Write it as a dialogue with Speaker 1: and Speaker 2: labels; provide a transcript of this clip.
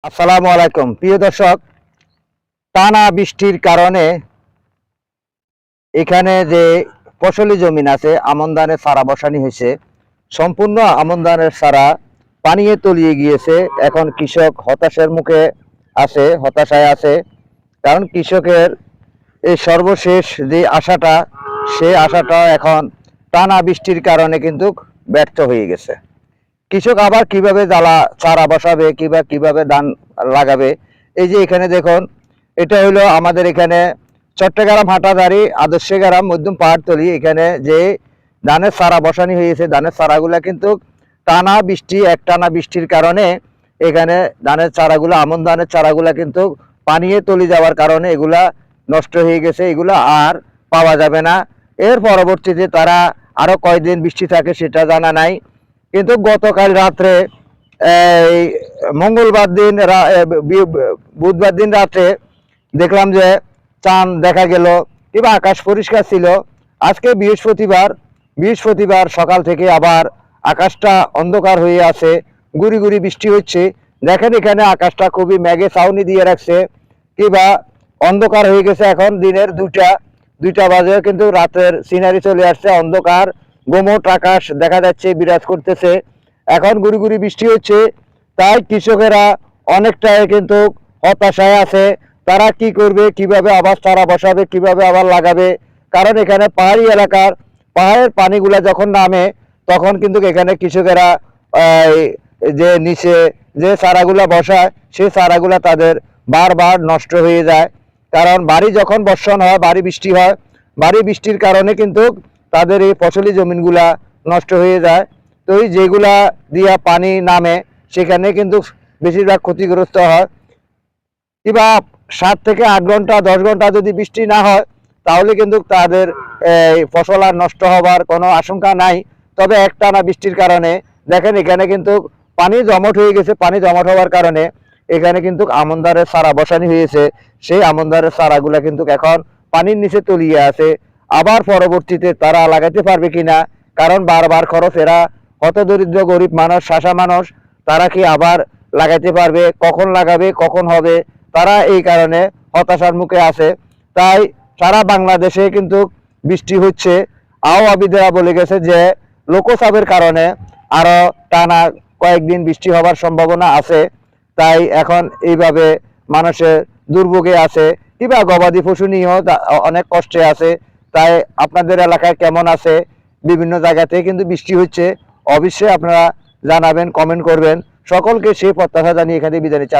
Speaker 1: আসসালামু আলাইকুম প্রিয় দর্শক, টানা বৃষ্টির কারণে এখানে যে ফসলি জমিন আছে আমন ধানের চারা বসানি হয়েছে, সম্পূর্ণ আমন ধানের চারা পানিয়ে তলিয়ে গিয়েছে। এখন কৃষক হতাশার মুখে আছে, হতাশায় আছে। কারণ কৃষকের এই সর্বশেষ যে আশাটা, সে আশাটা এখন টানা বৃষ্টির কারণে কিন্তু ব্যর্থ হয়ে গেছে। কৃষক আবার কিভাবে চারা বসাবে, কিভাবে ধান লাগাবে। এই যে এখানে দেখুন, এটা হলো আমাদের এখানে চট্টগ্রাম হাটাদারি আদর্শ গ্রাম মধ্যম পাহাড়তলি। এখানে যে ধানের চারা বসানি হয়েছে, ধানের চারাগুলা কিন্তু একটানা বৃষ্টির কারণে এখানে ধানের চারাগুলো, আমন ধানের চারাগুলা কিন্তু পানিয়ে তলি যাওয়ার কারণে এগুলা নষ্ট হয়ে গেছে। এগুলা আর পাওয়া যাবে না। এর পরবর্তীতে তারা আরো কয়দিন বৃষ্টি থাকে সেটা জানা নাই। কিন্তু গতকাল রাত্রে এই মঙ্গলবার দিন বুধবার দিন রাত্রে দেখলাম যে চাঁদ দেখা গেল, কিংবা আকাশ পরিষ্কার ছিল। আজকে বৃহস্পতিবার সকাল থেকে আবার আকাশটা অন্ধকার হয়ে আছে, গুড়ি গুড়ি বৃষ্টি হচ্ছে। দেখেন এখানে আকাশটা খুবই মেঘে ছাউনি দিয়ে রাখছে, কিংবা অন্ধকার হয়ে গেছে। এখন দিনের দুইটা বাজে, কিন্তু রাতের সিনারি চলে আসছে। অন্ধকার গোমট আকাশ দেখা যাচ্ছে, বিরাজ করতেছে। এখন গুড়ি গুড়ি বৃষ্টি হচ্ছে, তাই কৃষকেরা অনেকটাই কিন্তু হতাশায় আছে। তারা কি করবে, কিভাবে আবার চারা বসাবে, কিভাবে আবার লাগাবে। কারণ এখানে পাহাড়ি এলাকার পাহাড়ের পানিগুলা যখন নামে, তখন কিন্তু এখানে কৃষকেরা যে নিচে যে চারাগুলা বসায়, সেই চারাগুলা তাদের বারবার নষ্ট হয়ে যায়। কারণ বাড়ি যখন বর্ষণ হয়, বাড়ি বৃষ্টি হয়, বাড়ি বৃষ্টির কারণে কিন্তু তাদের এই ফসলি জমিনগুলা নষ্ট হয়ে যায়। তো এই যেগুলা দিয়া পানি নামে, সেখানে কিন্তু বেশিরভাগ ক্ষতিগ্রস্ত হয়। কিংবা 7 থেকে 8 ঘন্টা 10 ঘন্টা যদি বৃষ্টি না হয়, তাহলে কিন্তু তাদের ফসল আর নষ্ট হবার কোনো আশঙ্কা নাই। তবে একটানা বৃষ্টির কারণে দেখেন এখানে কিন্তু পানি জমাট হয়ে গেছে। পানি জমাট হওয়ার কারণে এখানে কিন্তু আমন ধানের চারা বসানি হয়েছে। সেই আমন ধানের চারাগুলা কিন্তু এখন পানির নিচে তলিয়ে আছে। আবার পরবর্তীতে তারা লাগাতে পারবে কিনা, কারণ বারবার খরচ। এরা হতদরিদ্র গরিব মানুষ, শাসা মানুষ, তারা কি আবার লাগাইতে পারবে? কখন লাগাবে, কখন হবে, তারা এই কারণে হতাশার মুখে আছে। তাই সারা বাংলাদেশে কিন্তু বৃষ্টি হচ্ছে। আবহাওয়াবিদেরা বলে গেছে যে লোকচাপের কারণে আরো টানা কয়েকদিন বৃষ্টি হবার সম্ভাবনা আছে। তাই এখন এইভাবে মানুষের দুর্ভোগে আছে, কিংবা গবাদি পশু নিয়েও অনেক কষ্টে আছে। তাই আপনাদের এলাকায় কেমন আছে? বিভিন্ন জায়গাতে কিন্তু বৃষ্টি হচ্ছে, অবশ্যই আপনারা জানাবেন, কমেন্ট করবেন। সকলকে সেই প্রত্যাশা জানিয়ে এখানে বিদায় নিচ্ছি।